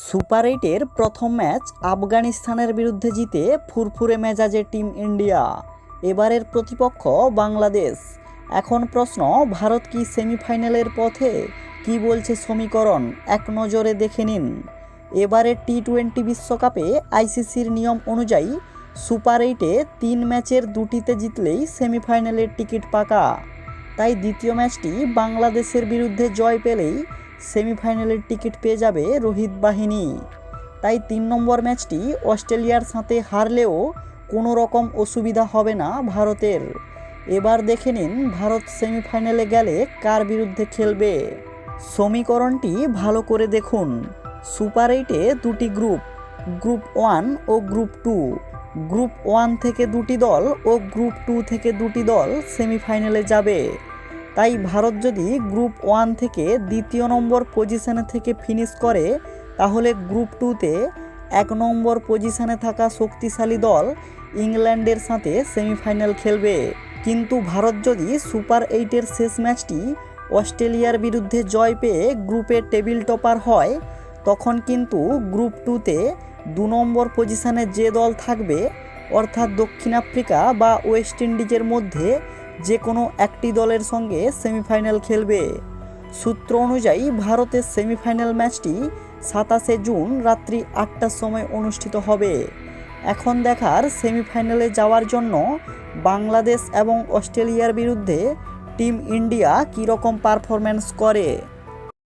Super এইটের প্রথম match আফগানিস্তানের বিরুদ্ধে জিতে ফুরফুরে মেজাজে টিম ইন্ডিয়া। এবারের প্রতিপক্ষ বাংলাদেশ। এখন প্রশ্ন, ভারত কি সেমিফাইনালের পথে? কি বলছে সমীকরণ, এক নজরে দেখে নিন। এবারের টি-20 বিশ্বকাপে আইসিসির নিয়ম অনুযায়ী সুপার এইটে 3 ম্যাচের 2টিতে জিতলেই সেমিফাইনালের টিকিট পাকা। তাই দ্বিতীয় ম্যাচটি বাংলাদেশের বিরুদ্ধে জয় পেলেই সেমিফাইনালের টিকিট পেয়ে যাবে রোহিত বাহিনী। তাই 3 নম্বর ম্যাচটি অস্ট্রেলিয়ার সাথে হারলেও কোনো রকম অসুবিধা হবে না ভারতের। এবার দেখে নিন ভারত সেমিফাইনালে গেলে কার বিরুদ্ধে খেলবে। সমীকরণটি ভালো করে দেখুন। সুপার এইটে 2টি গ্রুপ, গ্রুপ 1 ও গ্রুপ 2। গ্রুপ 1 থেকে 2টি দল ও গ্রুপ 2 থেকে 2টি দল সেমিফাইনালে যাবে। তাই ভারত যদি গ্রুপ 1 থেকে দ্বিতীয় নম্বর পজিশনে থেকে ফিনিশ করে, তাহলে গ্রুপ 2তে 1 নম্বর পজিশনে থাকা শক্তিশালী দল ইংল্যান্ডের সাথে সেমিফাইনাল খেলবে। কিন্তু ভারত যদি সুপার এইটের শেষ ম্যাচটি অস্ট্রেলিয়ার বিরুদ্ধে জয় পেয়ে গ্রুপে টেবিল টপার হয়, তখন কিন্তু গ্রুপ 2তে 2 নম্বর পজিশনে যে দল থাকবে, অর্থাৎ দক্ষিণ আফ্রিকা বা ওয়েস্ট ইন্ডিজের মধ্যে যে কোনো একটি দলের সঙ্গে সেমিফাইনাল খেলবে। সূত্র অনুযায়ী ভারতের সেমিফাইনাল ম্যাচটি 27শে জুন রাত্রি 8টার সময় অনুষ্ঠিত হবে। এখন দেখার সেমিফাইনালে যাওয়ার জন্য বাংলাদেশ এবং অস্ট্রেলিয়ার বিরুদ্ধে টিম ইন্ডিয়া কীরকম পারফরম্যান্স করে।